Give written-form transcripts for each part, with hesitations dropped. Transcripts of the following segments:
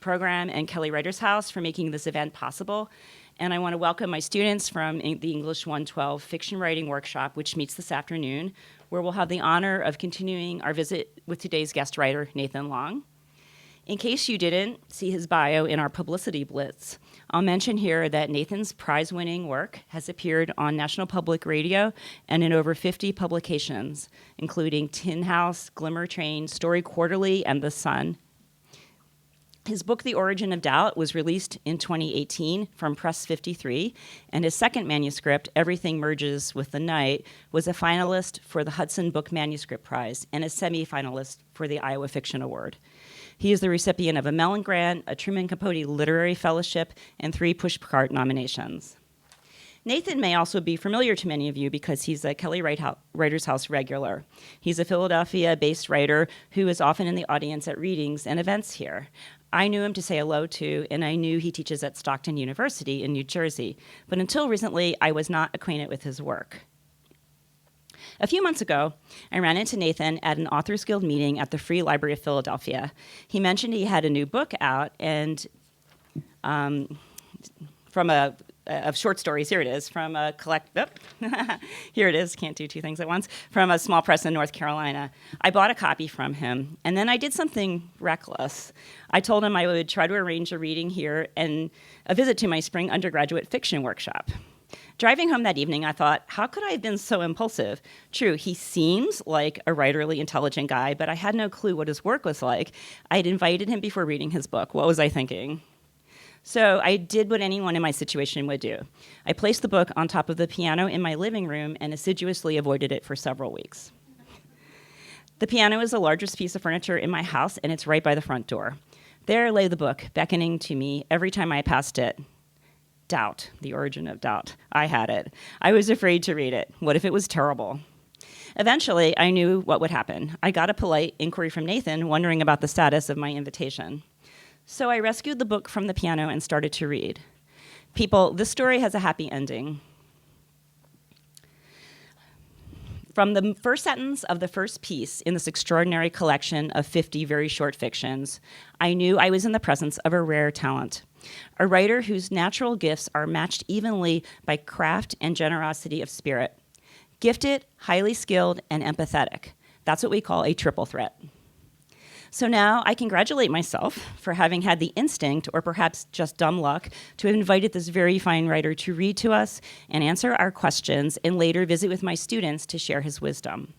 program and Kelly Writers House for making this event possible. And I want to welcome my students from the English 112 Fiction Writing Workshop, which meets this afternoon, where we'll have the honor of continuing our visit with today's guest writer, Nathan Long. In case you didn't see his bio in our publicity blitz, I'll mention here that Nathan's prize-winning work has appeared on National Public Radio and in over 50 publications, including Tin House, Glimmer Train, Story Quarterly, and The Sun. His book, The Origin of Doubt, was released in 2018 from Press 53, and his second manuscript, Everything Merges with the Night, was a finalist for the Hudson Book Manuscript Prize and a semifinalist for the Iowa Fiction Award. He is the recipient of a Mellon grant, a Truman Capote Literary Fellowship, and 3 Pushcart nominations. Nathan may also be familiar to many of you because he's a Kelly Writers House regular. He's a Philadelphia-based writer who is often in the audience at readings and events here. I knew him to say hello to, and I knew he teaches at Stockton University in New Jersey, but until recently, I was not acquainted with his work. A few months ago, I ran into Nathan at an Authors Guild meeting at the Free Library of Philadelphia. He mentioned he had a new book out, and of short stories, here it is, from a here it is, can't do 2 things at once, from a small press in North Carolina. I bought a copy from him, and then I did something reckless. I told him I would try to arrange a reading here and a visit to my spring undergraduate fiction workshop. Driving home that evening, I thought, how could I have been so impulsive? True, he seems like a writerly intelligent guy, but I had no clue what his work was like. I had invited him before reading his book. What was I thinking? So I did what anyone in my situation would do. I placed the book on top of the piano in my living room and assiduously avoided it for several weeks. The piano is the largest piece of furniture in my house, and it's right by the front door. There lay the book, beckoning to me every time I passed it. Doubt, The Origin of Doubt. I had it. I was afraid to read it. What if it was terrible? Eventually, I knew what would happen. I got a polite inquiry from Nathan, wondering about the status of my invitation. So I rescued the book from the piano and started to read. People, this story has a happy ending. From the first sentence of the first piece in this extraordinary collection of 50 very short fictions, I knew I was in the presence of a rare talent, a writer whose natural gifts are matched evenly by craft and generosity of spirit. Gifted, highly skilled, and empathetic. That's what we call a triple threat. So now I congratulate myself for having had the instinct, or perhaps just dumb luck, to have invited this very fine writer to read to us and answer our questions, and later visit with my students to share his wisdom.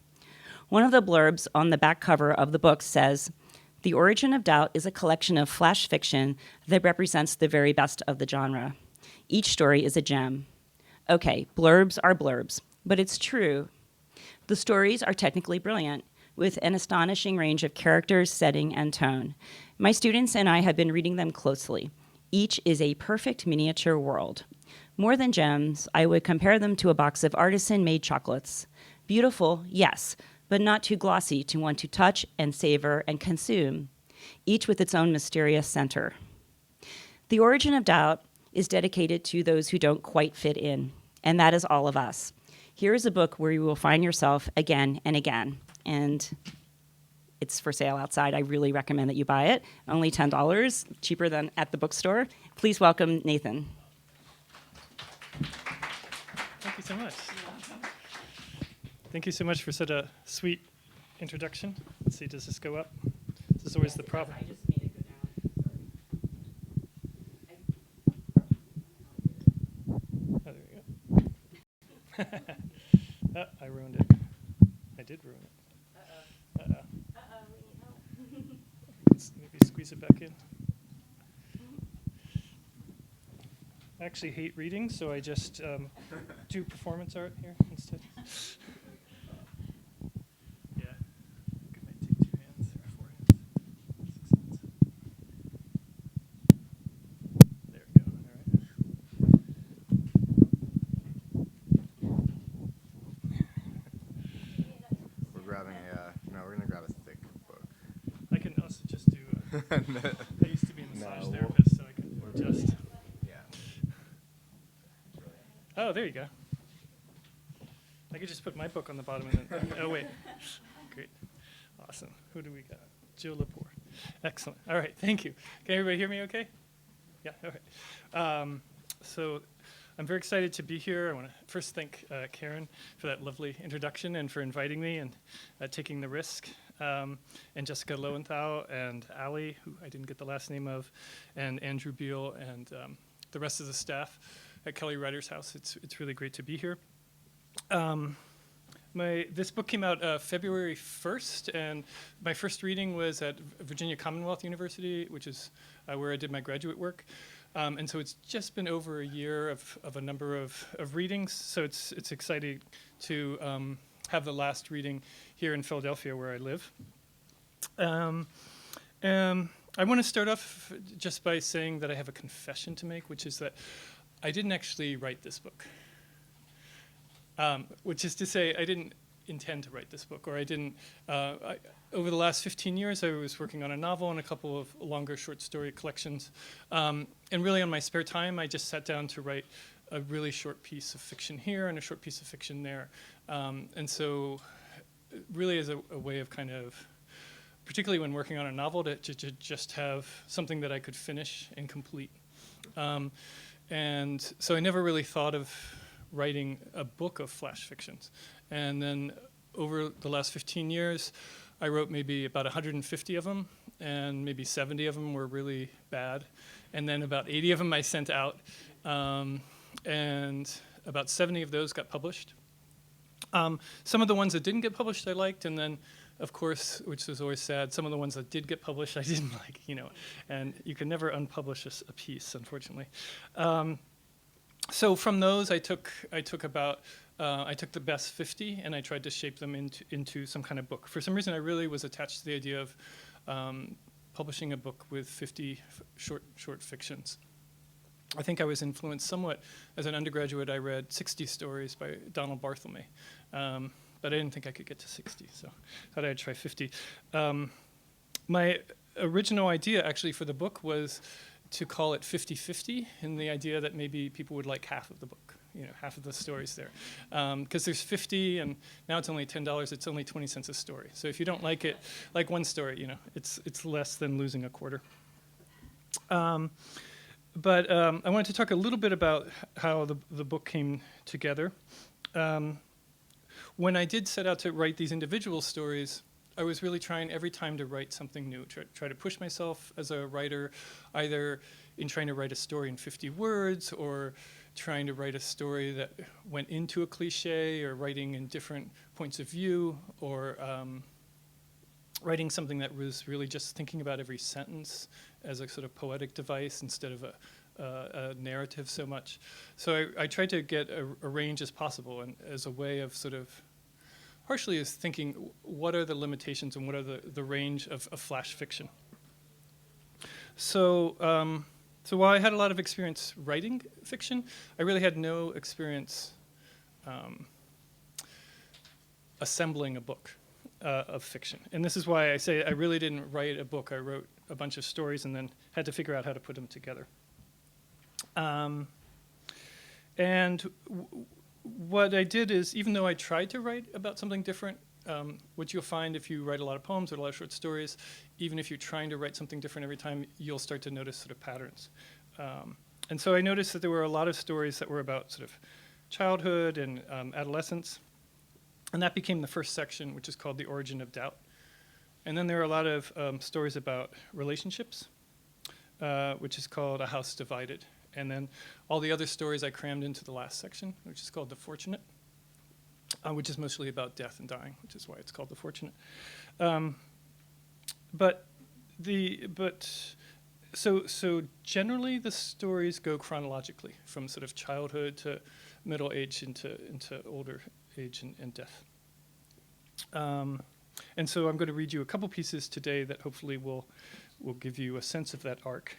One of the blurbs on the back cover of the book says, "The Origin of Doubt is a collection of flash fiction that represents the very best of the genre. Each story is a gem." Okay, blurbs are blurbs, but it's true. The stories are technically brilliant, with an astonishing range of characters, setting, and tone. My students and I have been reading them closely. Each is a perfect miniature world. More than gems, I would compare them to a box of artisan-made chocolates. Beautiful, yes, but not too glossy to want to touch and savor and consume, each with its own mysterious center. The Origin of Doubt is dedicated to those who don't quite fit in, and that is all of us. Here is a book where you will find yourself again and again. And it's for sale outside. I really recommend that you buy it. Only $10, cheaper than at the bookstore. Please welcome Nathan. Thank you so much. Thank you so much for such a sweet introduction. Let's see, does this go up? This is always the problem. I just made it go down. Oh, there we go. Oh, I ruined it. I did ruin it. Let's maybe squeeze it back in. I actually hate reading, so I just do performance art here instead. Yeah, I think I might take 2 hands or 4 hands. 6 hands. There we go. All right. We're grabbing we're gonna grab a thick book. I can also just do. I used to be a massage therapist, so I can just. Yeah. Oh, there you go. I could just put my book on the bottom and then. Oh wait. Great. Awesome. Who do we got? Jill Lepore. Excellent. All right, thank you. Can everybody hear me okay? Yeah, all right. So I'm very excited to be here. I want to first thank Karen for that lovely introduction and for inviting me and taking the risk. And Jessica Lowenthal and Ali, who I didn't get the last name of, and Andrew Beal and the rest of the staff at Kelly Writers House. It's really great to be here. This book came out February 1st, and my first reading was at Virginia Commonwealth University, which is where I did my graduate work. And so it's just been over a year of a number of readings, so it's exciting to have the last reading here in Philadelphia, where I live. I want to start off just by saying that I have a confession to make, which is that I didn't actually write this book. Which is to say, I didn't intend to write this book, or I didn't. Over the last 15 years, I was working on a novel and a couple of longer short story collections. And really, on my spare time, I just sat down to write a really short piece of fiction here and a short piece of fiction there. And so, really, as a way of kind of, particularly when working on a novel, to just have something that I could finish and complete. And so I never really thought of writing a book of flash fictions. And then over the last 15 years, I wrote maybe about 150 of them, and maybe 70 of them were really bad. And then about 80 of them I sent out, and about 70 of those got published. Some of the ones that didn't get published I liked, and then, of course, which was always sad, some of the ones that did get published I didn't like, and you can never unpublish a piece, unfortunately. So from those, I took the best 50, and I tried to shape them into some kind of book. For some reason, I really was attached to the idea of publishing a book with 50 short fictions. I think I was influenced somewhat. As an undergraduate, I read 60 stories by Donald Barthelme, but I didn't think I could get to 60, so I thought I'd try 50. My original idea, actually, for the book was to call it 50-50, and the idea that maybe people would like half of the book, half of the stories there. Because there's 50, and now it's only $10, it's only 20 cents a story. So if you don't like it, like one story, it's less than losing a quarter. But I wanted to talk a little bit about how the book came together. When I did set out to write these individual stories, I was really trying every time to write something new, try to push myself as a writer, either in trying to write a story in 50 words, or trying to write a story that went into a cliche, or writing in different points of view, or writing something that was really just thinking about every sentence as a sort of poetic device instead of a narrative so much. So I tried to get a range as possible, and as a way of sort of partially is thinking, what are the limitations and what are the range of flash fiction? So while I had a lot of experience writing fiction, I really had no experience assembling a book of fiction. And this is why I say I really didn't write a book. I wrote a bunch of stories and then had to figure out how to put them together. What I did is, even though I tried to write about something different, what you'll find if you write a lot of poems or a lot of short stories, even if you're trying to write something different every time, you'll start to notice sort of patterns. And so I noticed that there were a lot of stories that were about sort of childhood and adolescence, and that became the first section, which is called The Origin of Doubt. And then there are a lot of stories about relationships, which is called A House Divided. And then all the other stories I crammed into the last section, which is called The Fortunate, which is mostly about death and dying, which is why it's called The Fortunate. So generally the stories go chronologically from sort of childhood to middle age into older age and death. And so I'm going to read you a couple pieces today that hopefully will give you a sense of that arc.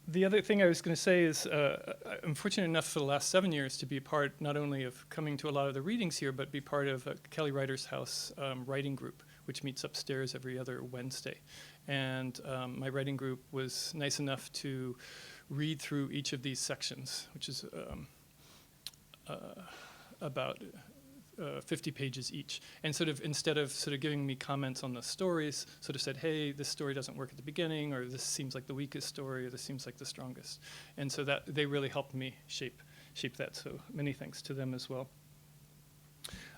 The other thing I was going to say is I'm fortunate enough for the last 7 years to be a part not only of coming to a lot of the readings here, but be part of a Kelly Writers House writing group, which meets upstairs every other Wednesday. And my writing group was nice enough to read through each of these sections, which is about 50 pages each, and sort of instead of sort of giving me comments on the stories, sort of said, hey, this story doesn't work at the beginning, or this seems like the weakest story, or this seems like the strongest. And so that they really helped me shape that. So many thanks to them as well.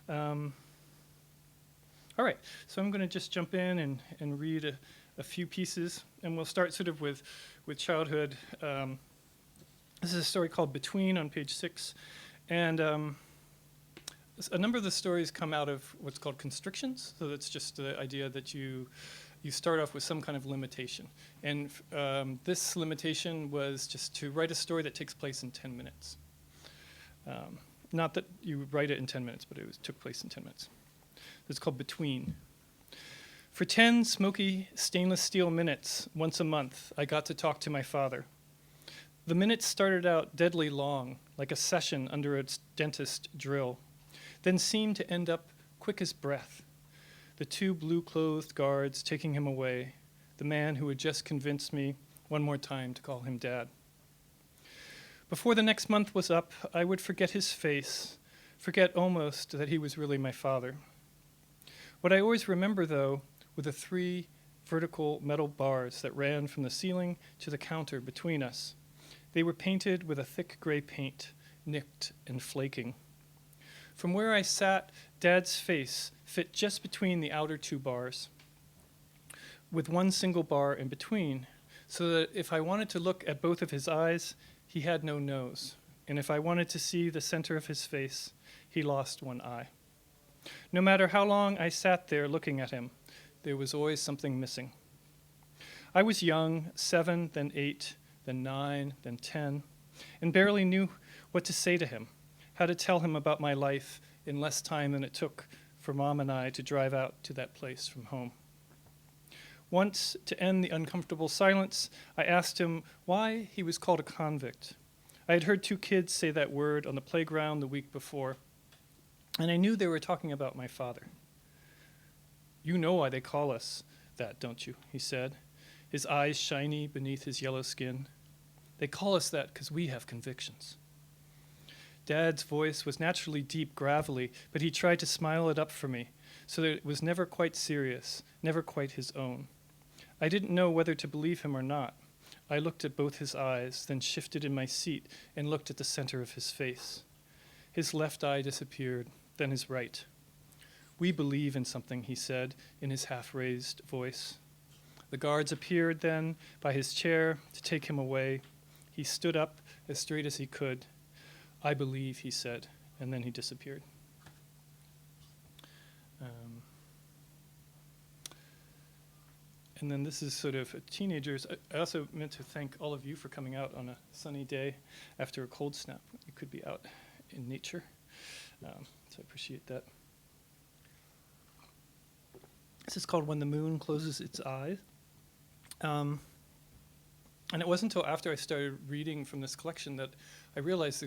All right, so I'm going to just jump in and read a few pieces, and we'll start sort of with childhood. This is a story called Between on page 6, and a number of the stories come out of what's called constrictions. So that's just the idea that you start off with some kind of limitation. And this limitation was just to write a story that takes place in 10 minutes. Not that you write it in 10 minutes, but it took place in 10 minutes. It's called Between. For 10 smoky stainless steel minutes once a month, I got to talk to my father. The minutes started out deadly long, like a session under a dentist drill, then seemed to end up quick as breath. The 2 blue-clothed guards taking him away, the man who had just convinced me one more time to call him Dad. Before the next month was up, I would forget his face, forget almost that he was really my father. What I always remember, though, were the 3 vertical metal bars that ran from the ceiling to the counter between us. They were painted with a thick gray paint, nicked and flaking. From where I sat, Dad's face fit just between the outer 2 bars, with one single bar in between, so that if I wanted to look at both of his eyes, he had no nose, and if I wanted to see the center of his face, he lost one eye. No matter how long I sat there looking at him, there was always something missing. I was young, 7, then 8, then 9, then 10, and barely knew what to say to him, how to tell him about my life in less time than it took for Mom and I to drive out to that place from home. Once, to end the uncomfortable silence, I asked him why he was called a convict. I had heard 2 kids say that word on the playground the week before, and I knew they were talking about my father. You know why they call us that, don't you? He said, his eyes shiny beneath his yellow skin. They call us that because we have convictions. Dad's voice was naturally deep, gravelly, but he tried to smile it up for me, so that it was never quite serious, never quite his own. I didn't know whether to believe him or not. I looked at both his eyes, then shifted in my seat and looked at the center of his face. His left eye disappeared, then his right. We believe in something, he said in his half-raised voice. The guards appeared then by his chair to take him away. He stood up as straight as he could. I believe, he said, and then he disappeared. And then this is sort of teenagers. I also meant to thank all of you for coming out on a sunny day after a cold snap. You could be out in nature, so I appreciate that. This is called When the Moon Closes Its Eyes. And it wasn't until after I started reading from this collection that I realized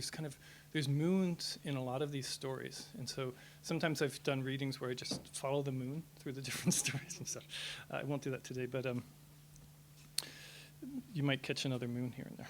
there's moons in a lot of these stories. And so sometimes I've done readings where I just follow the moon through the different stories and stuff. I won't do that today, but you might catch another moon here and there.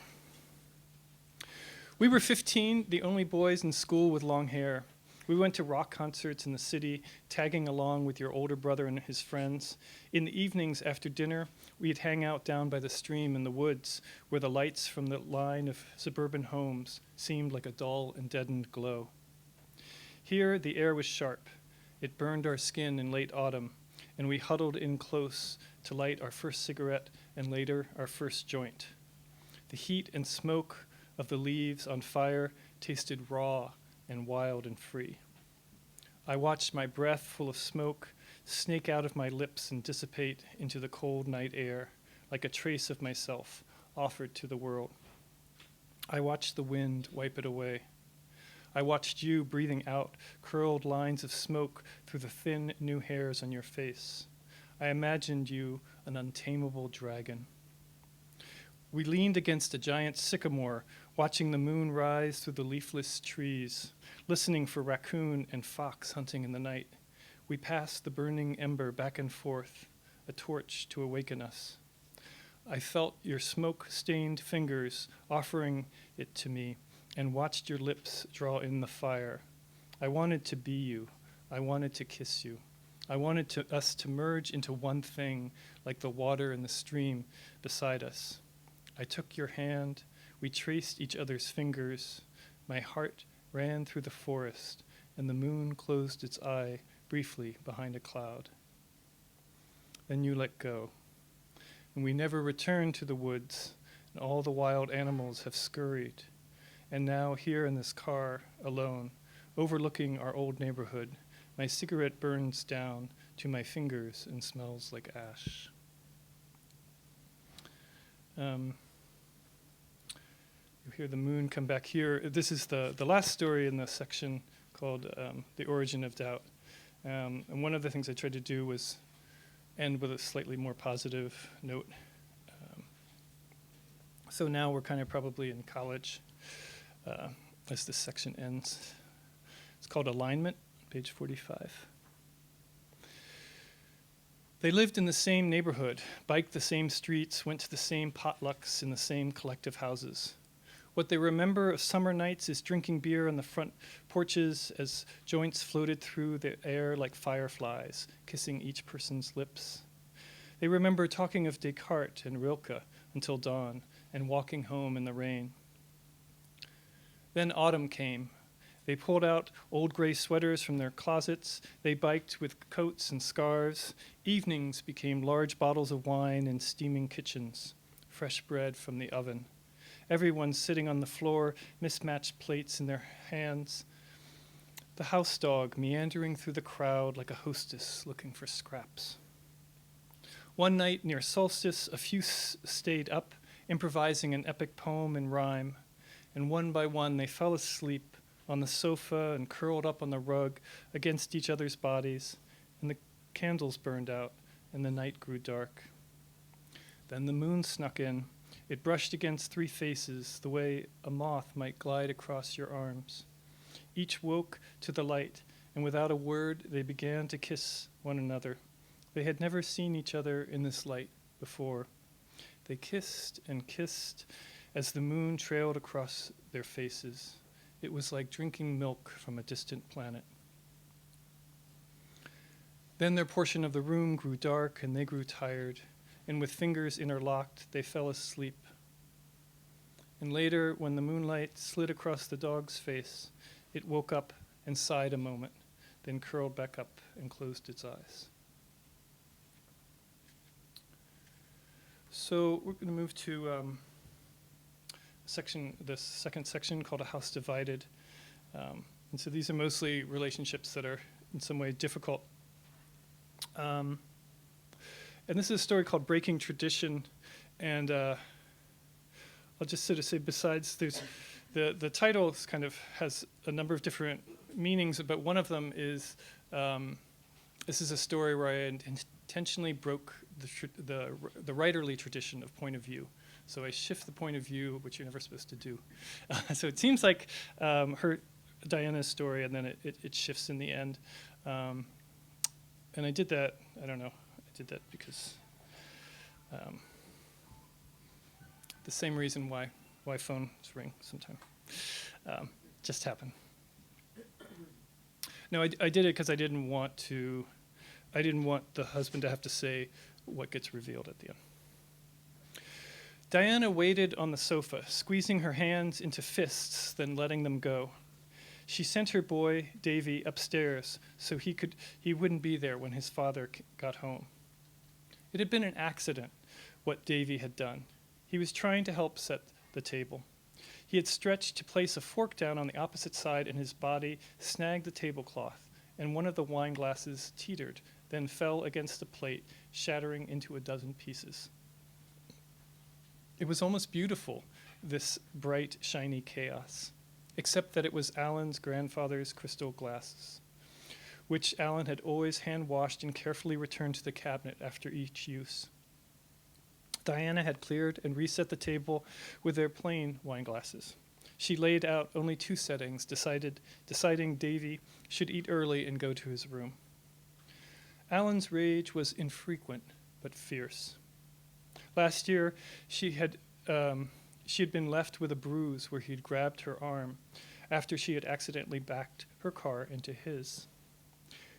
We were 15, the only boys in school with long hair. We went to rock concerts in the city, tagging along with your older brother and his friends. In the evenings after dinner, we'd hang out down by the stream in the woods, where the lights from the line of suburban homes seemed like a dull and deadened glow. Here, the air was sharp. It burned our skin in late autumn, and we huddled in close to light our first cigarette and later our first joint. The heat and smoke of the leaves on fire tasted raw and wild and free. I watched my breath full of smoke snake out of my lips and dissipate into the cold night air, like a trace of myself offered to the world. I watched the wind wipe it away. I watched you breathing out curled lines of smoke through the thin new hairs on your face. I imagined you an untamable dragon. We leaned against a giant sycamore, watching the moon rise through the leafless trees, listening for raccoon and fox hunting in the night. We passed the burning ember back and forth, a torch to awaken us. I felt your smoke-stained fingers offering it to me and watched your lips draw in the fire. I wanted to be you. I wanted to kiss you. I wanted us to merge into one thing, like the water in the stream beside us. I took your hand. We traced each other's fingers. My heart ran through the forest, and the moon closed its eye briefly behind a cloud. Then you let go, and we never returned to the woods, and all the wild animals have scurried. And now, here in this car, alone, overlooking our old neighborhood, my cigarette burns down to my fingers and smells like ash. You hear the moon come back here. This is the last story in the section called The Origin of Doubt. And one of the things I tried to do was end with a slightly more positive note. So now we're kind of probably in college as this section ends. It's called Alignment, page 45. They lived in the same neighborhood, biked the same streets, went to the same potlucks in the same collective houses. What they remember of summer nights is drinking beer on the front porches as joints floated through the air like fireflies, kissing each person's lips. They remember talking of Descartes and Rilke until dawn and walking home in the rain. Then autumn came. They pulled out old gray sweaters from their closets. They biked with coats and scarves. Evenings became large bottles of wine in steaming kitchens, fresh bread from the oven. Everyone sitting on the floor, mismatched plates in their hands. The house dog meandering through the crowd like a hostess looking for scraps. One night near solstice, a few stayed up, improvising an epic poem in rhyme, and one by one they fell asleep on the sofa and curled up on the rug against each other's bodies, and the candles burned out, and the night grew dark. Then the moon snuck in. It brushed against three faces, the way a moth might glide across your arms. Each woke to the light, and without a word, they began to kiss one another. They had never seen each other in this light before. They kissed and kissed as the moon trailed across their faces. It was like drinking milk from a distant planet. Then their portion of the room grew dark, and they grew tired, and with fingers interlocked, they fell asleep. And later, when the moonlight slid across the dog's face, it woke up and sighed a moment, then curled back up and closed its eyes. So we're going to move to the second section called A House Divided. And so these are mostly relationships that are in some way difficult. And this is a story called Breaking Tradition. And I'll just sort of say, besides, there's the title kind of has a number of different meanings, but one of them is this is a story where I intentionally broke the writerly tradition of point of view. So I shift the point of view, which you're never supposed to do. So it seems like Diana's story, and then it shifts in the end. And I did that, I don't know, I did that because the same reason why phones ring sometimes. Just happened. No, I did it because I didn't want the husband to have to say what gets revealed at the end. Diana waited on the sofa, squeezing her hands into fists, then letting them go. She sent her boy, Davy, upstairs so he wouldn't be there when his father got home. It had been an accident, what Davy had done. He was trying to help set the table. He had stretched to place a fork down on the opposite side, and his body snagged the tablecloth, and one of the wine glasses teetered, then fell against the plate, shattering into a dozen pieces. It was almost beautiful, this bright, shiny chaos, except that it was Alan's grandfather's crystal glasses, which Alan had always hand-washed and carefully returned to the cabinet after each use. Diana had cleared and reset the table with their plain wine glasses. She laid out only two settings, deciding Davy should eat early and go to his room. Alan's rage was infrequent but fierce. Last year, she had been left with a bruise where he'd grabbed her arm after she had accidentally backed her car into his.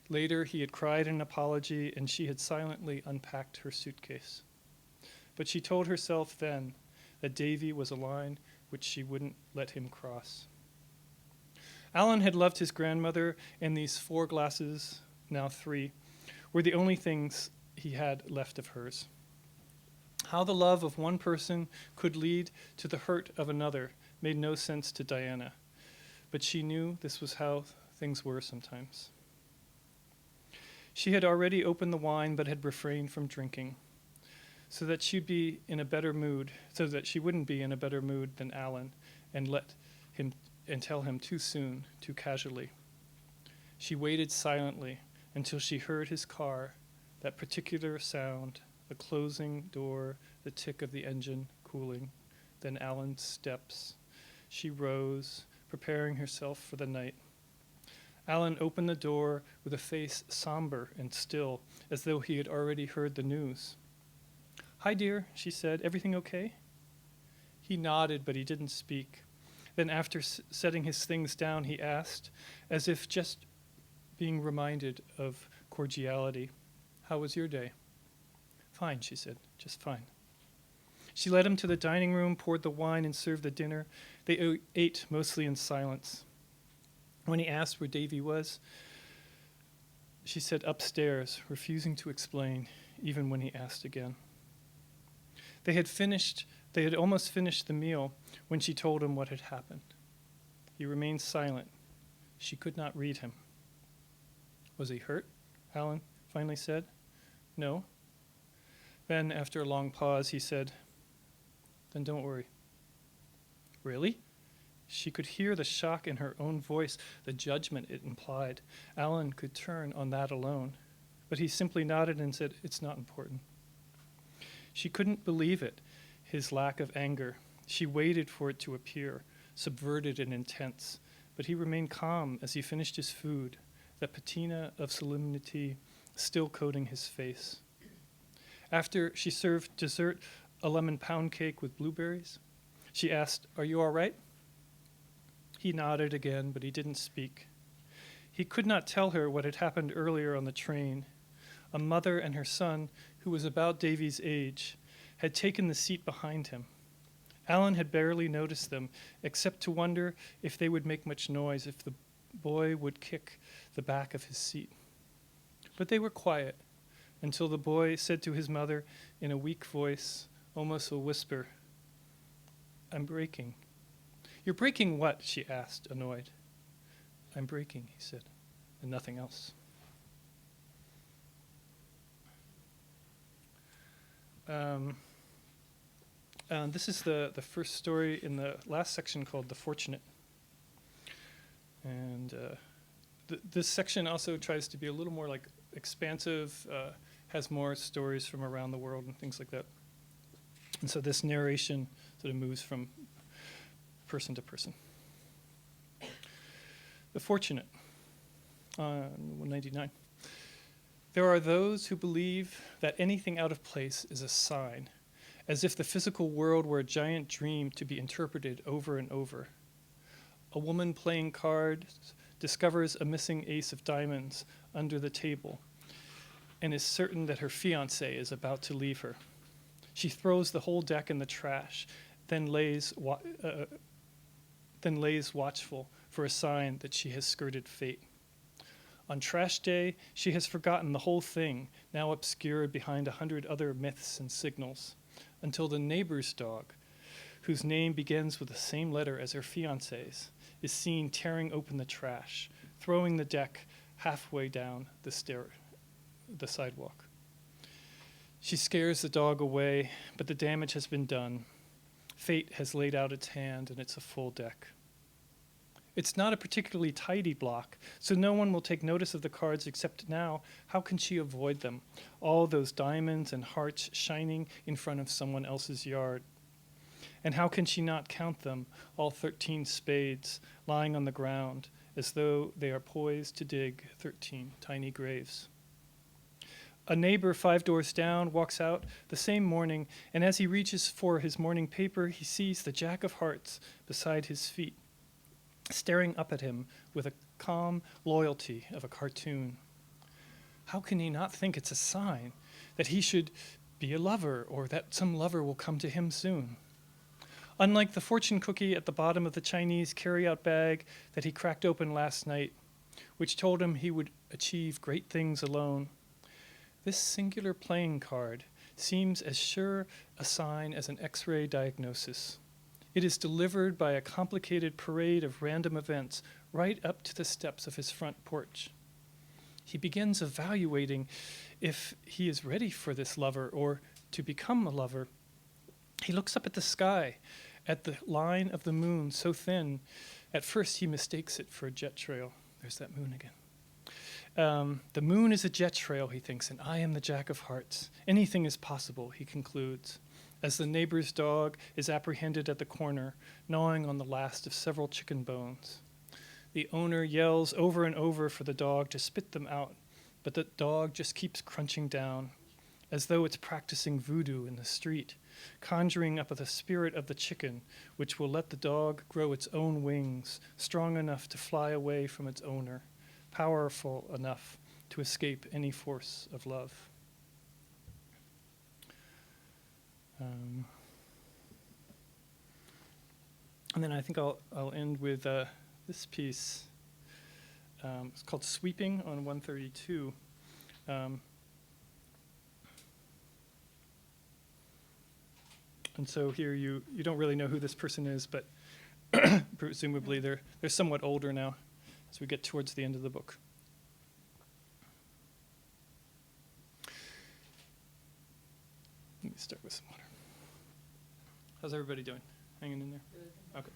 Later, he had cried an apology, and she had silently unpacked her suitcase. But she told herself then that Davy was a line which she wouldn't let him cross. Alan had loved his grandmother, and these 4 glasses, now 3, were the only things he had left of hers. How the love of one person could lead to the hurt of another made no sense to Diana, but she knew this was how things were sometimes. She had already opened the wine but had refrained from drinking, so that she wouldn't be in a better mood than Alan and tell him too soon, too casually. She waited silently until she heard his car, that particular sound, the closing door, the tick of the engine cooling, then Alan's steps. She rose, preparing herself for the night. Alan opened the door with a face somber and still, as though he had already heard the news. "Hi, dear," she said. "Everything okay?" He nodded, but he didn't speak. Then after setting his things down, he asked, as if just being reminded of cordiality, "How was your day?" "Fine," she said, "just fine." She led him to the dining room, poured the wine, and served the dinner. They ate mostly in silence. When he asked where Davy was, she said upstairs, refusing to explain, even when he asked again. They had almost finished the meal when she told him what had happened. He remained silent. She could not read him. "Was he hurt?" Alan finally said. "No." Then, after a long pause, he said, "Then don't worry." "Really?" She could hear the shock in her own voice, the judgment it implied. Alan could turn on that alone. But he simply nodded and said, "It's not important." She couldn't believe it, his lack of anger. She waited for it to appear, subverted and intense. But he remained calm as he finished his food, that patina of solemnity still coating his face. After she served dessert, a lemon pound cake with blueberries, she asked, "Are you all right?" He nodded again, but he didn't speak. He could not tell her what had happened earlier on the train. A mother and her son, who was about Davy's age, had taken the seat behind him. Alan had barely noticed them, except to wonder if they would make much noise, if the boy would kick the back of his seat. But they were quiet, until the boy said to his mother in a weak voice, almost a whisper, "I'm breaking." "You're breaking what?" she asked, annoyed. "I'm breaking," he said, and nothing else. This is the first story in the last section called "The Fortunate." And this section also tries to be a little more like expansive, has more stories from around the world and things like that. And so this narration sort of moves from person to person. The Fortunate, 199. There are those who believe that anything out of place is a sign, as if the physical world were a giant dream to be interpreted over and over. A woman playing cards discovers a missing ace of diamonds under the table and is certain that her fiancé is about to leave her. She throws the whole deck in the trash, then lays watchful for a sign that she has skirted fate. On trash day, she has forgotten the whole thing, now obscured behind 100 other myths and signals, until the neighbor's dog, whose name begins with the same letter as her fiancé's, is seen tearing open the trash, throwing the deck halfway down the sidewalk. She scares the dog away, but the damage has been done. Fate has laid out its hand, and it's a full deck. It's not a particularly tidy block, so no one will take notice of the cards except now. How can she avoid them? All those diamonds and hearts shining in front of someone else's yard. And how can she not count them, all 13 spades lying on the ground, as though they are poised to dig 13 tiny graves? A neighbor 5 doors down walks out the same morning, and as he reaches for his morning paper, he sees the Jack of Hearts beside his feet. staring up at him with a calm loyalty of a cartoon. How can he not think it's a sign that he should be a lover or that some lover will come to him soon? Unlike the fortune cookie at the bottom of the Chinese carry-out bag that he cracked open last night, which told him he would achieve great things alone, this singular playing card seems as sure a sign as an X-ray diagnosis. It is delivered by a complicated parade of random events right up to the steps of his front porch. He begins evaluating if he is ready for this lover or to become a lover. He looks up at the sky, at the line of the moon so thin, at first he mistakes it for a jet trail. There's that moon again. The moon is a jet trail, he thinks, and I am the Jack of Hearts. Anything is possible, he concludes, as the neighbor's dog is apprehended at the corner, gnawing on the last of several chicken bones. The owner yells over and over for the dog to spit them out, but the dog just keeps crunching down, as though it's practicing voodoo in the street, conjuring up the spirit of the chicken, which will let the dog grow its own wings, strong enough to fly away from its owner, powerful enough to escape any force of love. And then I think I'll end with this piece. It's called Sweeping on 132. And so here you don't really know who this person is, but presumably they're somewhat older now as we get towards the end of the book. Let me start with some water. How's everybody doing? Hanging in there? Okay.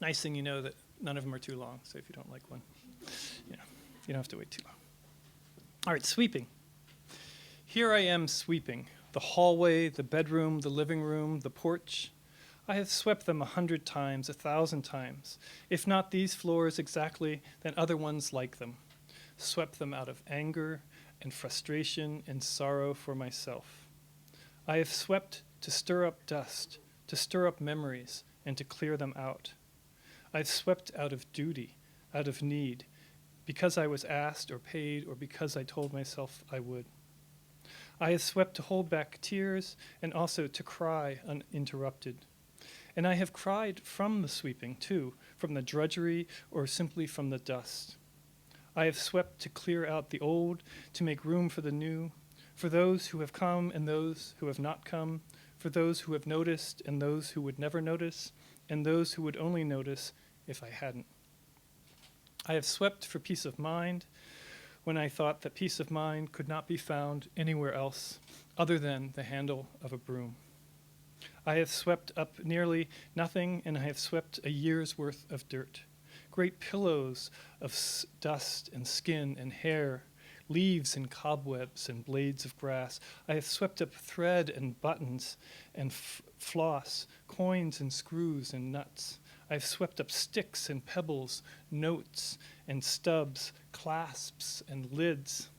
Nice thing you know that none of them are too long, so if you don't like one, you don't have to wait too long. All right, sweeping. Here I am sweeping. The hallway, the bedroom, the living room, the porch. I have swept them 100 times, 1,000 times. If not these floors exactly, then other ones like them. Swept them out of anger and frustration and sorrow for myself. I have swept to stir up dust, to stir up memories, and to clear them out. I've swept out of duty, out of need, because I was asked or paid or because I told myself I would. I have swept to hold back tears and also to cry uninterrupted. And I have cried from the sweeping, too, from the drudgery or simply from the dust. I have swept to clear out the old, to make room for the new, for those who have come and those who have not come, for those who have noticed and those who would never notice, and those who would only notice if I hadn't. I have swept for peace of mind, when I thought that peace of mind could not be found anywhere else other than the handle of a broom. I have swept up nearly nothing, and I have swept a year's worth of dirt. Great pillows of dust and skin and hair, leaves and cobwebs and blades of grass. I have swept up thread and buttons and floss, coins and screws and nuts. I have swept up sticks and pebbles, notes and stubs, clasps and lids.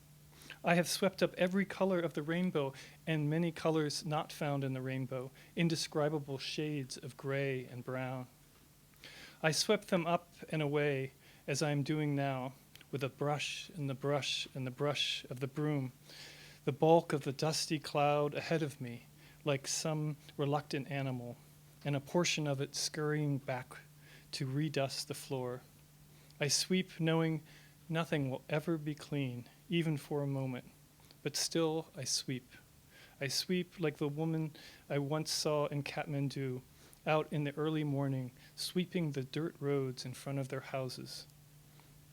I have swept up every color of the rainbow and many colors not found in the rainbow, indescribable shades of gray and brown. I swept them up and away, as I am doing now, with a brush and the brush and the brush of the broom, the bulk of the dusty cloud ahead of me, like some reluctant animal, and a portion of it scurrying back to redust the floor. I sweep knowing nothing will ever be clean, even for a moment, but still I sweep. I sweep like the woman I once saw in Kathmandu, out in the early morning, sweeping the dirt roads in front of their houses.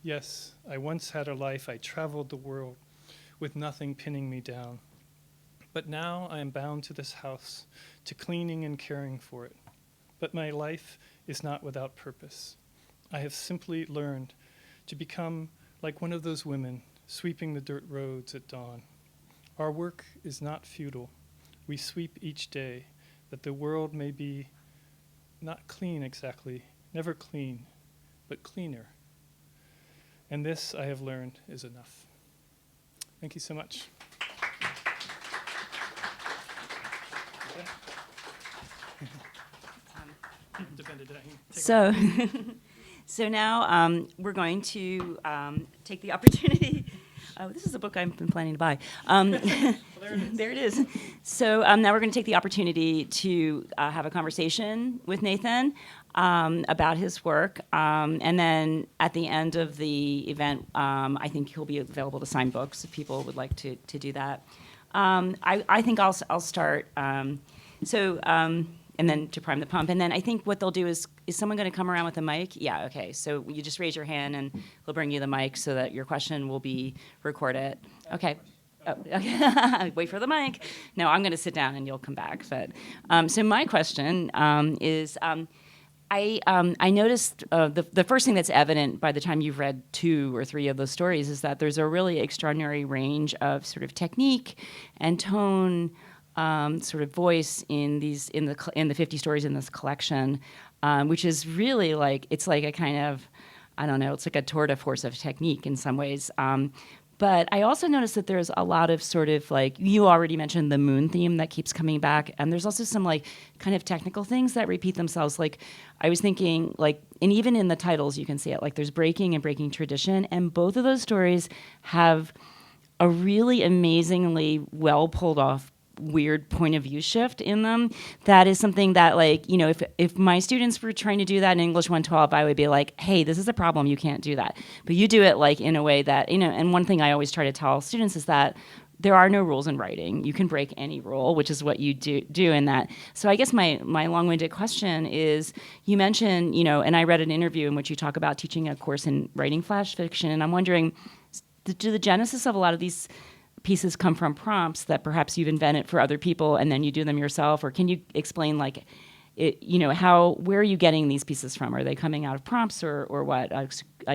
Yes, I once had a life. I traveled the world with nothing pinning me down. But now I am bound to this house, to cleaning and caring for it. But my life is not without purpose. I have simply learned to become like one of those women sweeping the dirt roads at dawn. Our work is not futile. We sweep each day, that the world may be not clean exactly, never clean, but cleaner. And this, I have learned, is enough. Thank you so much. Um, offended. Did I take So, so now we're going to take the opportunity. Oh, this is a book I've been planning to buy. Well, there it is. There it is. So now we're going to take the opportunity to have a conversation with Nathan about his work. And then at the end of the event, I think he'll be available to sign books if people would like to do that. I think I'll start. And then to prime the pump. And then I think what they'll do is someone going to come around with a mic? Yeah, okay. So you just raise your hand and we'll bring you the mic so that your question will be recorded. Okay. Oh, okay. Wait for the mic. No, I'm going to sit down and you'll come back. But so my question is, I noticed the first thing that's evident by the time you've read 2 or 3 of those stories is that there's a really extraordinary range of sort of technique and tone, sort of voice in the 50 stories in this collection, which is really like it's like a kind of, I don't know, it's like a tour de force of technique in some ways. But I also noticed that there's a lot of sort of like, you already mentioned the moon theme that keeps coming back, and there's also some like kind of technical things that repeat themselves. Like I was thinking like, and even in the titles you can see it, like there's breaking and breaking tradition, and both of those stories have a really amazingly well pulled off weird point of view shift in them. That is something that, like, you know, if my students were trying to do that in English 112, I would be like, hey, this is a problem, you can't do that. But you do it like in a way that, you know, and one thing I always try to tell students is that there are no rules in writing. You can break any rule, which is what you do in that. So I guess my long-winded question is, you mentioned, you know, and I read an interview in which you talk about teaching a course in writing flash fiction, and I'm wondering, do the genesis of a lot of these pieces come from prompts that perhaps you've invented for other people and then you do them yourself? Or can you explain, like, you know, where are you getting these pieces from? Are they coming out of prompts or what?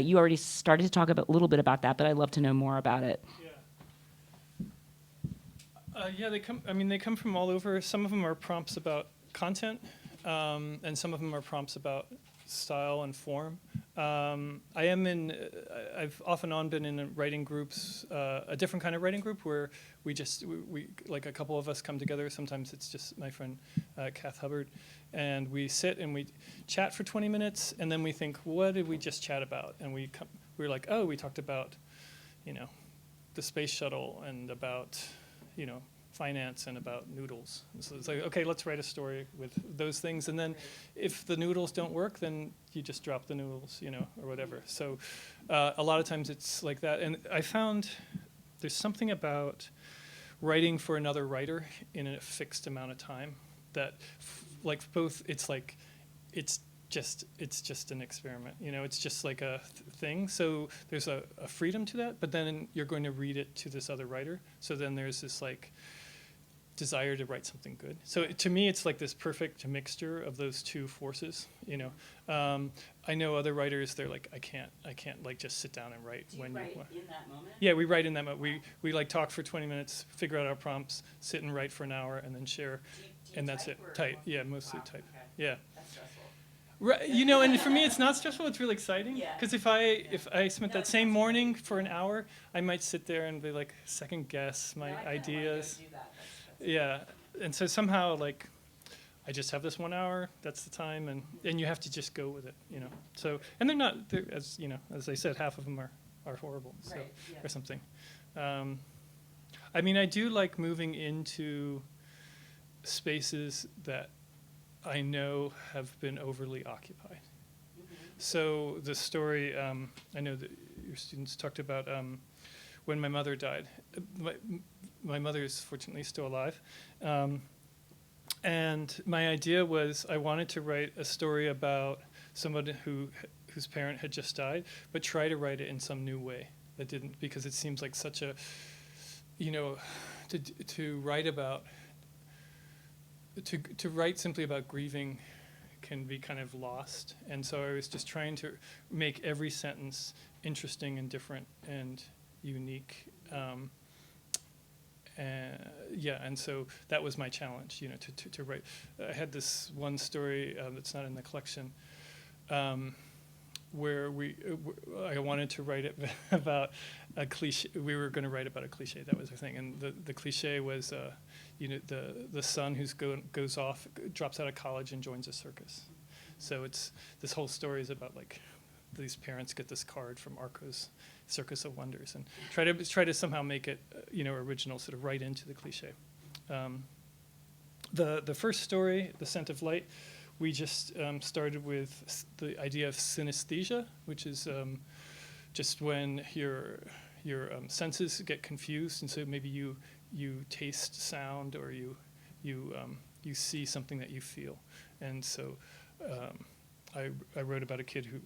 You already started to talk a little bit about that, but I'd love to know more about it. Yeah, they come from all over. Some of them are prompts about content, and some of them are prompts about style and form. I've off and on been in writing groups, a different kind of writing group where we like a couple of us come together. Sometimes it's just my friend Kath Hubbard, and we sit and we chat for 20 minutes, and then we think, what did we just chat about? And we're like, oh, we talked about, you know, the space shuttle and about, you know, finance and about noodles. And so it's like, okay, let's write a story with those things. And then if the noodles don't work, then you just drop the noodles, you know, or whatever. So a lot of times it's like that. And I found there's something about writing for another writer in a fixed amount of time that, like, both, it's just an experiment, you know, it's just like a thing. So there's a freedom to that, but then you're going to read it to this other writer. So then there's this like desire to write something good. So to me, it's like this perfect mixture of those two forces, you know. I know other writers, they're like, I can't like just sit down and write. Do you write in that moment? Yeah, we write in that moment. We like talk for 20 minutes, figure out our prompts, sit and write for an hour, and then share. Do you And that's it. Type. Yeah, mostly type. Okay. Yeah. That's stressful. Right, you know, and for me, it's not stressful. It's really exciting. Yeah. Because if I spent that same morning for an hour, I might sit there and be like second guess my ideas. Yeah, and so somehow, like, I just have this 1 hour. That's the time, and you have to just go with it, you know. So, and they're as you know, as I said, half of them are horrible, so Right, yeah. or something. I mean, I do like moving into spaces that I know have been overly occupied. Mm-hmm. So the story, I know that your students talked about when my mother died. My mother is fortunately still alive. And my idea was I wanted to write a story about somebody whose parent had just died, but try to write it in some new way that didn't, because it seems like such a, you know, to write about, to write simply about grieving can be kind of lost. And so I was just trying to make every sentence interesting and different and unique. And so that was my challenge, you know, to write. I had this one story that's not in the collection, where I wanted to write it about a cliche. We were going to write about a cliche. That was our thing, and the cliche was, you know, the son who's goes off, drops out of college, and joins a circus. So this whole story is about like these parents get this card from Arco's Circus of Wonders and try to somehow make it original, sort of right into the cliche. The first story, The Scent of Light, we just started with the idea of synesthesia, which is just when your senses get confused, and so maybe you taste sound or you see something that you feel. And so I wrote about a kid who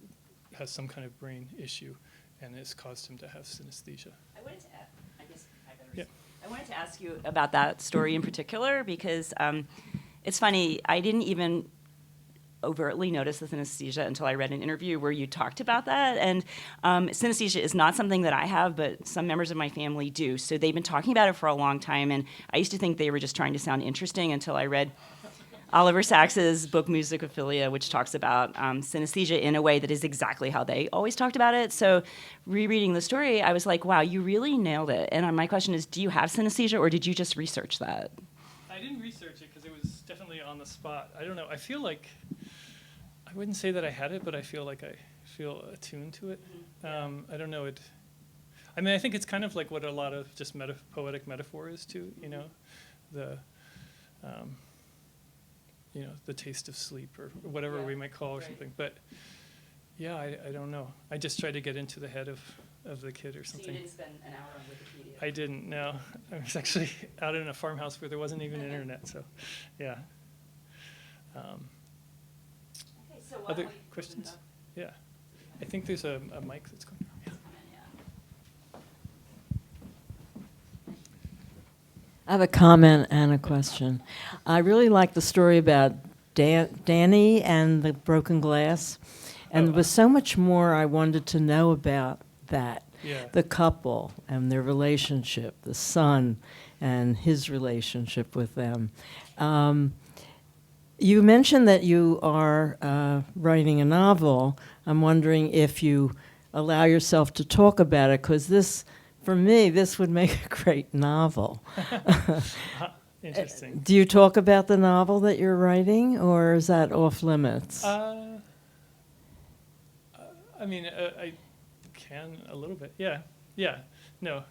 has some kind of brain issue, and it's caused him to have synesthesia. I wanted to ask you about that story in particular because it's funny, I didn't even overtly notice the synesthesia until I read an interview where you talked about that. And synesthesia is not something that I have, but some members of my family do. So they've been talking about it for a long time, and I used to think they were just trying to sound interesting until I read Oliver Sacks's book Musicophilia, which talks about synesthesia in a way that is exactly how they always talked about it. So rereading the story, I was like, wow, you really nailed it. And my question is, do you have synesthesia, or did you just research that? I didn't research it because it was definitely on the spot. I don't know. I feel like, I wouldn't say that I had it, but I feel like I feel attuned to it. I don't know. I think it's kind of like what a lot of just poetic metaphor is too, the taste of sleep or whatever we might call or something. But yeah, I don't know. I just tried to get into the head of the kid or something. So you didn't spend an hour on Wikipedia? I didn't, no. I was actually out in a farmhouse where there wasn't even internet, so yeah. So other questions? Yeah. I think there's a mic that's going on. Yeah. I have a comment and a question. I really like the story about Danny and the broken glass, and there was so much more I wanted to know about that. Yeah. The couple and their relationship, the son and his relationship with them. You mentioned that you are writing a novel. I'm wondering if you allow yourself to talk about it, because this, for me, this would make a great novel. Interesting. Do you talk about the novel that you're writing, or is that off limits? I can a little bit. Yeah. No.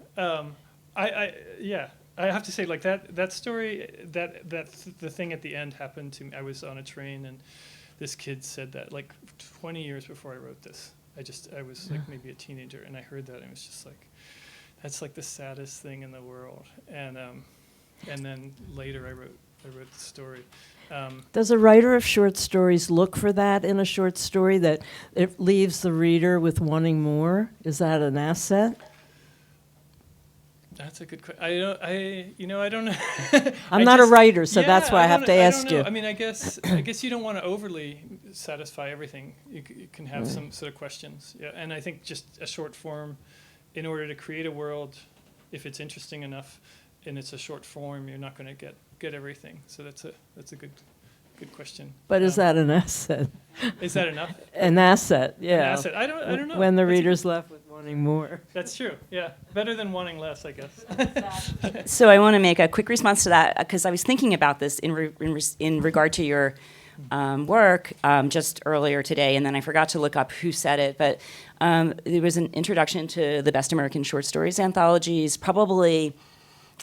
I have to say, like that story, the thing at the end happened to me. I was on a train, and this kid said that like 20 years before I wrote this. I was like maybe a teenager, and I heard that, and it was just like, that's like the saddest thing in the world. And then later I wrote the story. Does a writer of short stories look for that in a short story, that it leaves the reader with wanting more? Is that an asset? That's a good question. I don't know. I'm not a writer, so that's why I have to ask you. I mean, I guess you don't want to overly satisfy everything. You can have some sort of questions. Yeah, and I think just a short form, in order to create a world, if it's interesting enough, and it's a short form, you're not going to get everything. So that's a good question. But is that an asset? Is that enough? An asset, yeah. An asset. I don't know. When the reader's left with wanting more. That's true. Yeah, better than wanting less, I guess. So I want to make a quick response to that, because I was thinking about this in regard to your work just earlier today, and then I forgot to look up who said it, but there was an introduction to the Best American Short Stories anthologies, probably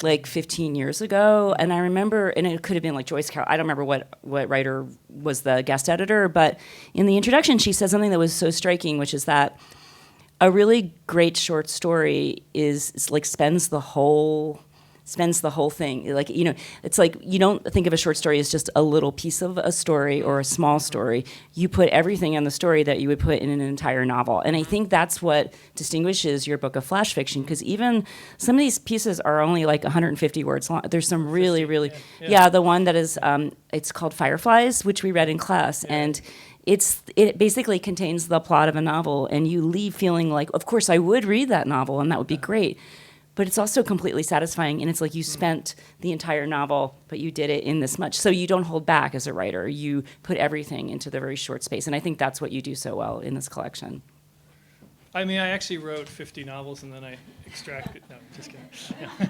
like 15 years ago, and I remember, and it could have been like Joyce Carol, I don't remember what writer was the guest editor, but in the introduction she said something that was so striking, which is that a really great short story is like spends the whole thing. Like, it's like you don't think of a short story as just a little piece of a story or a small story. You put everything in the story that you would put in an entire novel. And I think that's what distinguishes your book of flash fiction, because even some of these pieces are only like 150 words long. There's some really, really, the one that is, it's called Fireflies, which we read in class. Yeah. And it basically contains the plot of a novel, and you leave feeling like, of course, I would read that novel, and that would be great. But it's also completely satisfying, and it's like you spent the entire novel, but you did it in this much. So you don't hold back as a writer. You put everything into the very short space, and I think that's what you do so well in this collection. I mean, I actually wrote 50 novels, and then I extracted. No, just kidding. Yeah. So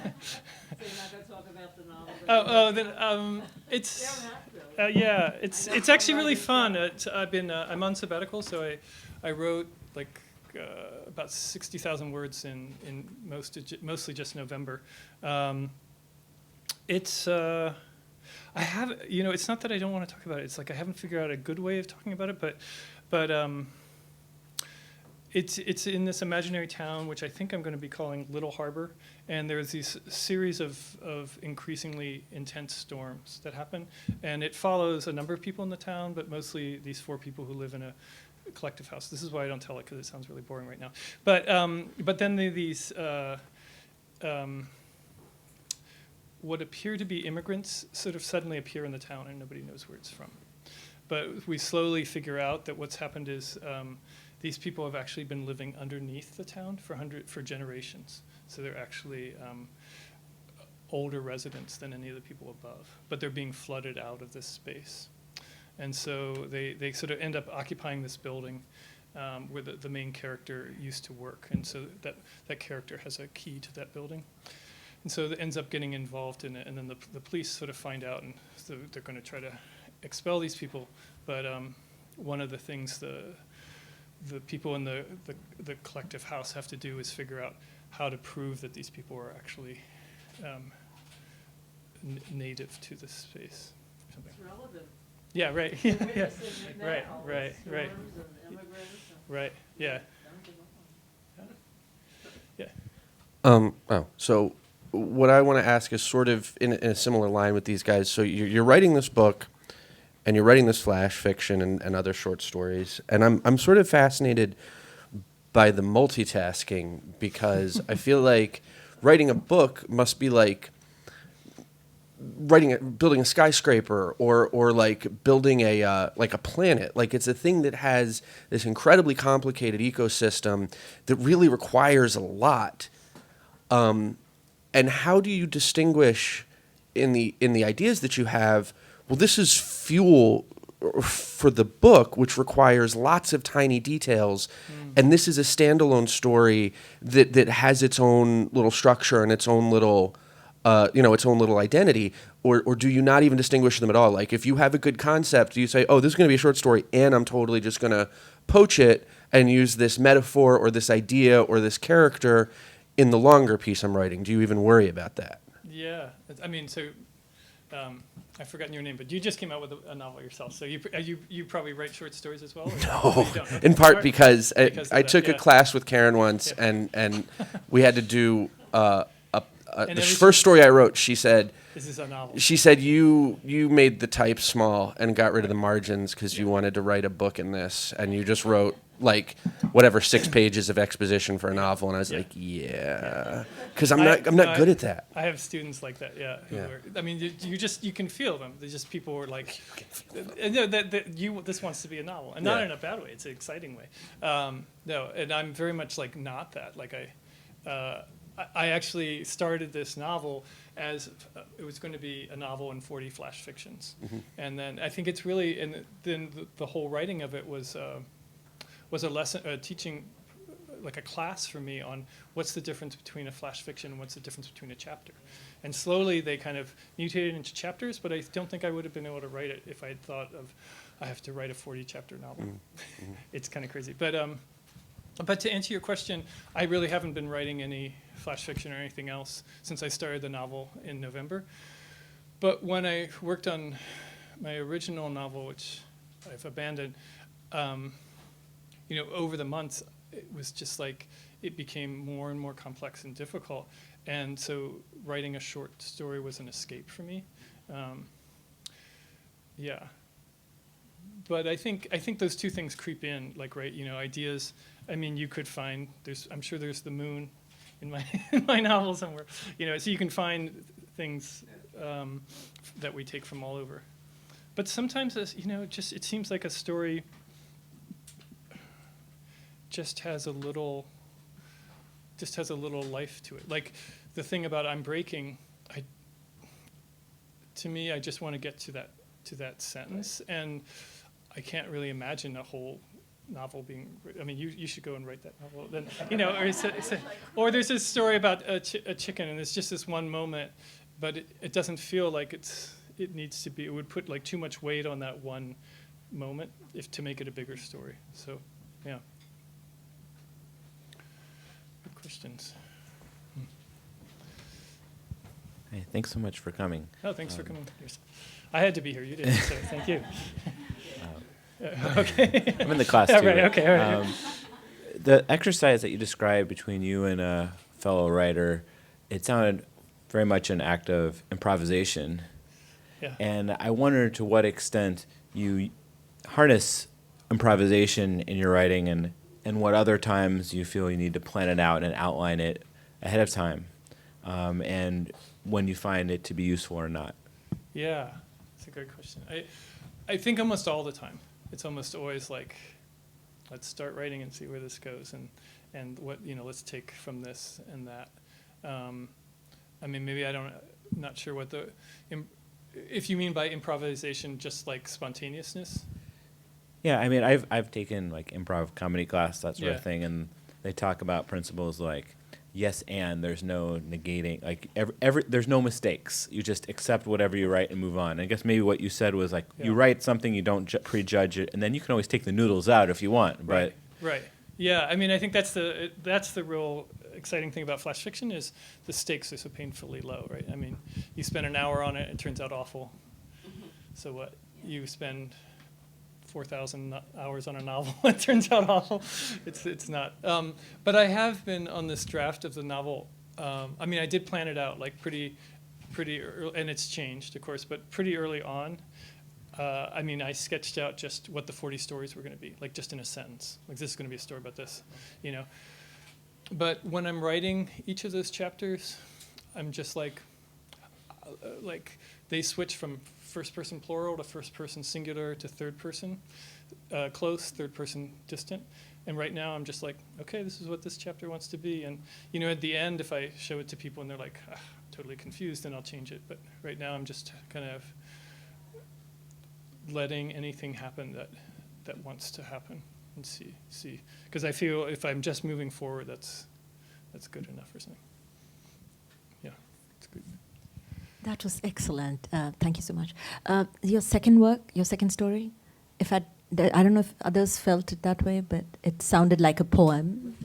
you're not going to talk about the novel? Then it's. You don't have to. Yeah, it's actually really fun. I'm on sabbatical, so I wrote like about 60,000 words in mostly just November. It's I have, it's not that I don't want to talk about it. It's like I haven't figured out a good way of talking about it, but it's in this imaginary town, which I think I'm going to be calling Little Harbor, and there's these series of increasingly intense storms that happen, and it follows a number of people in the town, but mostly these 4 people who live in a collective house. This is why I don't tell it, because it sounds really boring right now. But then these what appear to be immigrants sort of suddenly appear in the town, and nobody knows where it's from. But we slowly figure out that what's happened is these people have actually been living underneath the town for generations. So they're actually older residents than any of the people above, but they're being flooded out of this space. And so they sort of end up occupying this building where the main character used to work. And so that character has a key to that building. And so it ends up getting involved in it. And then the police sort of find out, and so they're going to try to expel these people. But one of the things the people in the collective house have to do is figure out how to prove that these people are actually native to this space or something. It's relevant. Yeah, right. We're Yeah, yeah. witnessing it now, Right, the right, right. storms and immigrants and- Right, yeah. So what I want to ask is sort of in a similar line with these guys. So you're writing this book, and you're writing this flash fiction and other short stories, and I'm sort of fascinated by the multitasking, because I feel like writing a book must be like building a skyscraper or like building a planet. Like, it's a thing that has this incredibly complicated ecosystem that really requires a lot. And how do you distinguish in the ideas that you have? Well, this is fuel for the book, which requires lots of tiny details, and this is a standalone story that has its own little structure and its own little, its own little identity. Or do you not even distinguish them at all? Like, if you have a good concept, do you say, oh, this is going to be a short story, and I'm totally just going to poach it and use this metaphor or this idea or this character in the longer piece I'm writing? Do you even worry about that? Yeah, I mean, so I've forgotten your name, but you just came out with a novel yourself. So you probably write short stories as well? Or No, you don't? Okay. in part because Because of I that, took a yeah. class with Karen once, Yeah. and we had to do And the every- first story I wrote. She said This is a novel. you made the type small and got rid of the margins because you wanted to write a book in this, and you just wrote like whatever 6 pages of exposition for a novel, and I was Yeah. like, yeah, because I'm not good at that. I have students like that, yeah. Yeah. I mean, you can feel them. They're just people who are like, this wants to be a novel, and not Yeah. in a bad way. It's an exciting way. No, and I'm very much like not that. Like I actually started this novel as it was going to be a novel in 40 flash fictions, and then I think it's really, and then the whole writing of it was a lesson, teaching, like a class for me on what's the difference between a flash fiction and what's the difference between a chapter. And slowly they kind of mutated into chapters, but I don't think I would have been able to write it if I had thought of, I have to write a 40-chapter novel. It's kind of crazy. But to answer your question, I really haven't been writing any flash fiction or anything else since I started the novel in November. But when I worked on my original novel, which I've abandoned, over the months, it was just like it became more and more complex and difficult. And so writing a short story was an escape for me. Yeah. But I think those two things creep in, like, right, ideas. I mean, you could find, I'm sure there's the moon in my novel somewhere, so you can find things that we take from all over. But sometimes, it seems like a story just has a little life to it. Like the thing about I'm breaking, to me, I just want to get to that sentence, and I can't really imagine a whole novel being. I mean, you should go and write that novel. Then or there's this story about a chicken, and it's just this one moment, but it doesn't feel like it needs to be. It would put like too much weight on that one moment if to make it a bigger story. So, yeah. Good questions. Hey, thanks so much for coming. Oh, thanks for coming. I had to be here. You didn't, so thank you. Okay. I'm in the class Yeah, too. right, okay, all right. The exercise that you described between you and a fellow writer, it sounded very much an act of improvisation. Yeah. And I wonder to what extent you harness improvisation in your writing, and what other times you feel you need to plan it out and outline it ahead of time, and when you find it to be useful or not. Yeah, that's a great question. I think almost all the time. It's almost always like, let's start writing and see where this goes, and what, let's take from this and that. I mean, maybe not sure what if you mean by improvisation, just like spontaneousness. Yeah, I mean, I've taken like improv comedy class, that sort Yeah. of thing, and they talk about principles like yes and there's no negating, like there's no mistakes. You just accept whatever you write and move on. And I guess maybe what you said was like you Yeah. write something, you don't prejudge it, and then you can always take the noodles out if you want. But Right. Yeah, I mean, I think that's the real exciting thing about flash fiction is the stakes are so painfully low, right? I mean, you spend an hour on it, it turns out awful. So what? You spend 4,000 hours on a novel, it turns out awful. It's not. But I have been on this draft of the novel. I mean, I did plan it out like pretty early, and it's changed, of course, but pretty early on. I mean, I sketched out just what the 40 stories were going to be, like just in a sentence. Like, this is going to be a story about this, But when I'm writing each of those chapters, I'm just like they switch from first person plural to first person singular to third person close, third person distant. And right now I'm just like, okay, this is what this chapter wants to be. And, at the end, if I show it to people and they're like, totally confused, then I'll change it. But right now I'm just kind of letting anything happen that wants to happen and see. Because I feel if I'm just moving forward, that's good enough or something. Yeah, it's good. That was excellent. Thank you so much. Your second work, your second story, I don't know if others felt it that way, but it sounded like a poem.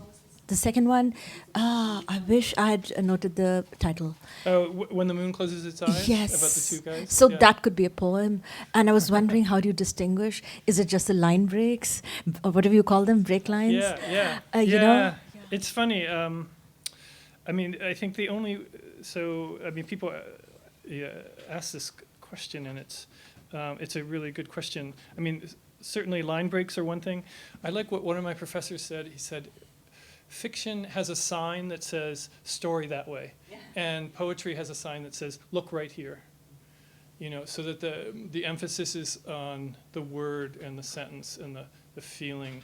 The second one, I wish I had noted the title. Oh, When the Moon Closes Its Eyes? Yes. About the two guys? So Yeah. that could be a poem. And I was wondering, how do you distinguish? Is it just the line breaks? Or whatever you call them, break lines? Yeah. Yeah. It's funny. I mean, I think people ask this question, and it's a really good question. I mean, certainly line breaks are one thing. I like what one of my professors said. He said, fiction has a sign that says story that way, and poetry has a sign that says look right here. So that the emphasis is on the word and the sentence and the feeling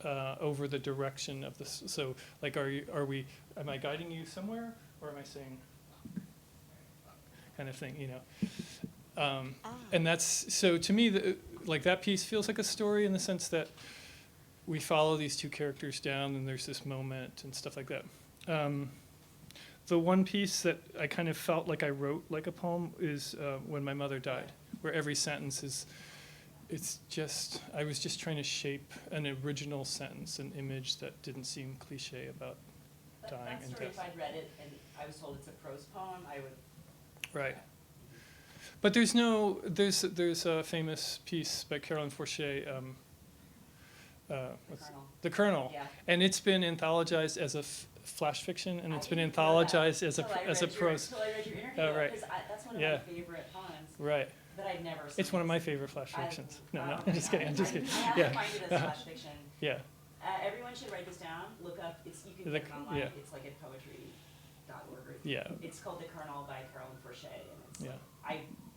over the direction of this. So, like, am I guiding you somewhere, or am I saying kind of thing, And that's, so to me, that piece feels like a story in the sense that we follow these two characters down and there's this moment and stuff like that. The one piece that I kind of felt like I wrote like a poem is When My Mother Died, where every sentence I was just trying to shape an original sentence, an image that didn't seem cliche about dying and death. If I'd read it and I was told it's a prose poem, I would. Right. But there's a famous piece by Caroline Forché, The Colonel, Yeah. and it's been anthologized as a flash fiction, and it's been anthologized as a prose. Until I read your interview, Oh, right. because that's one of Yeah. my favorite poems Right. that I'd never seen. It's one of my favorite flash fictions. No, Oh I'm just kidding. I'm just kidding. I have Yeah. to find it as flash fiction. Yeah. Everyone should write this down. Look up. You can get it online. Yeah. It's like at poetry.org. Yeah. It's called The Colonel by Caroline Forché, and it's Yeah.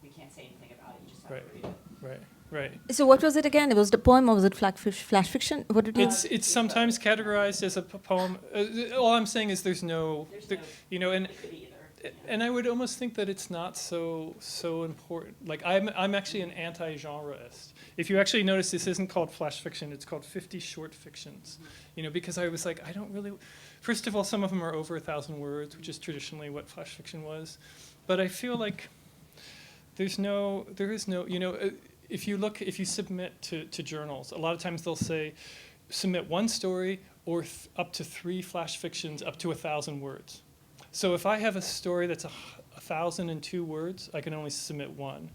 we can't say anything about it. You just have Right. to read it. Right. Right. So what was it again? It was the poem, or was it flash fiction? What did you? It's sometimes categorized as a poem. All I'm saying is there's no, and It could be either. and I would almost think that it's not so important. Like I'm actually an anti-genreist. If you actually notice, this isn't called flash fiction. It's called 50 short fictions. Because I was like, I don't really. First of all, some of them are over 1,000 words, which is traditionally what flash fiction was. But I feel like there is no, if you submit to journals, a lot of times they'll say, submit one story or up to 3 flash fictions up to 1,000 words. So if I have a story that's 1,002 words, I can only submit 1.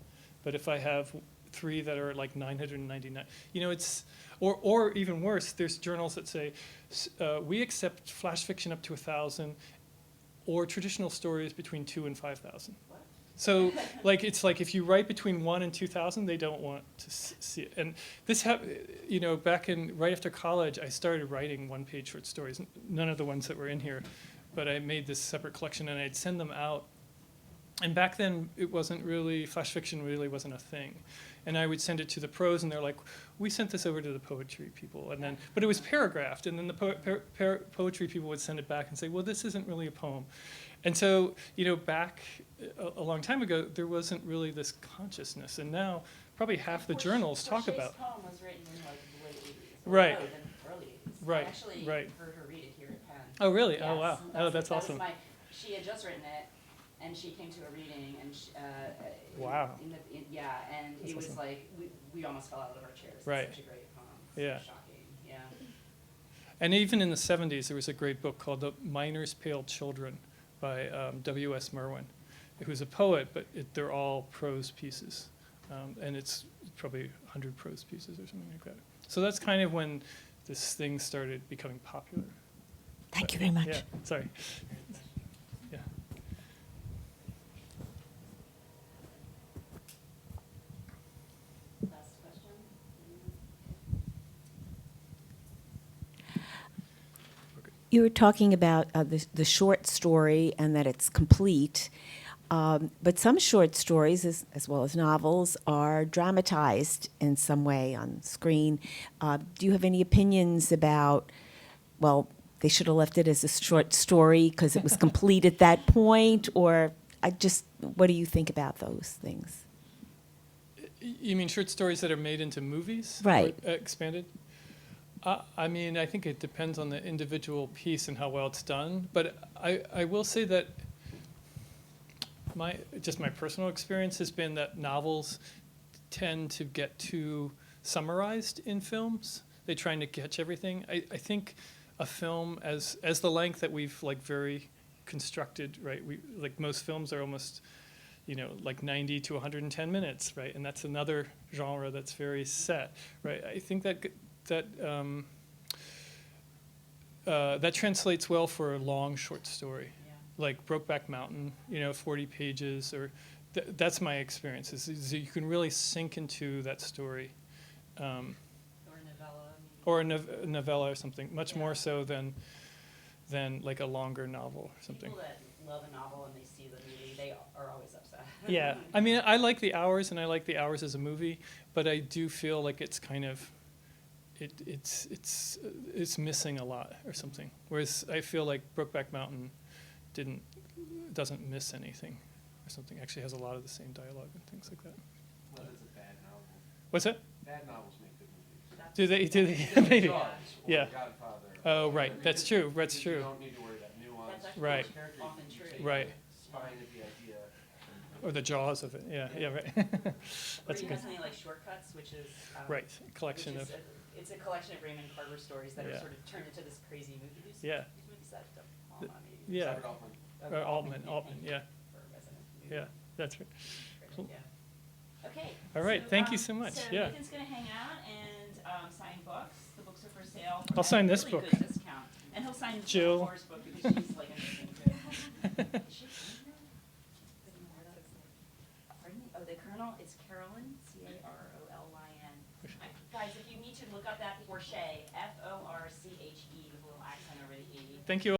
But if I have 3 that are like 999, it's, or even worse, there's journals that say, we accept flash fiction up to 1,000 or traditional stories between 2 and 5,000. So, it's like if you write between 1 and 2,000, they don't want to see it. And this back right after college, I started writing one-page short stories. None of the ones that were in here, but I made this separate collection, and I'd send them out. And back then, flash fiction really wasn't a thing. And I would send it to the pros, and they're like, we sent this over to the poetry people. But it was paragraphed, and then the poetry people would send it back and say, well, this isn't really a poem. And so, back a long time ago, there wasn't really this consciousness. And now, probably half the journals talk about. poem was written in the late 80s. Right. No, the early 80s. Right. I actually Right. heard her read it here at Penn. Oh, really? Yes, Oh, wow. Oh, that's awesome. She had just written it, and she came to a reading, and Wow. And That's it was awesome. like we almost fell out of our chairs. Right. It's such a great poem. Yeah. So shocking. Yeah. And even in the 70s, there was a great book called The Miner's Pale Children by W.S. Merwin, who's a poet, but they're all prose pieces. And it's probably 100 prose pieces or something like that. So that's kind of when this thing started becoming popular. Thank you very much. Yeah, sorry. Yeah. Last question. You were talking about the short story and that it's complete, but some short stories, as well as novels, are dramatized in some way on screen. Do you have any opinions about, well, they should have left it as a short story because it was complete at that point, or what do you think about those things? You mean short stories that are made into movies? Right. Or, expanded? I mean, I think it depends on the individual piece and how well it's done. But I will say that my personal experience has been that novels tend to get too summarized in films. They're trying to catch everything. I think a film as the length that we've very constructed, right? Most films are almost, 90 to 110 minutes, right? And that's another genre that's very set, right? I think that translates well for a long short story, like Brokeback Mountain, 40 pages, or that's my experience. Is you can really sink into that story, Or a novella. or a novella or something, much more so than like a longer novel or something. People that love a novel and they see the movie, they are always upset. Yeah, I mean, I like The Hours, and I like The Hours as a movie, but I do feel like it's kind of it's missing a lot or something. Whereas I feel like Brokeback Mountain doesn't miss anything or something. Actually has a lot of the same dialogue and things like that. What is a bad novel? What's that? Bad novels make good movies. Do they? Maybe. Jaws or Yeah. Godfather. Oh, right. That's true. That's You true. don't need to worry about nuance. That's actually Right. often true. Right. Spine of the idea. Or the jaws of it. Yeah. Yeah. Right. Or That's you good. have something like Shortcuts, which is Right. Collection which of. is it's a collection of Raymond Carver stories that Yeah. are sort of turned into this crazy movie. Who's Yeah. who's that? Maybe. Yeah. Robert Altman. Altman. Yeah. For Resident Evil. Yeah. That's right. Great, Cool. yeah. Okay. All right, thank you so much, So yeah. Nathan's going to hang out and sign books. The books are for sale. I'll sign at a this really book. Good discount. And he'll sign Jill. Laura's book because she's like amazing too. Is she in there? Pardon me? Oh, the Colonel is Carolyn, Carolyn. Guys, if you need to look up that Forche, Forche with a little accent over the E. Thank you.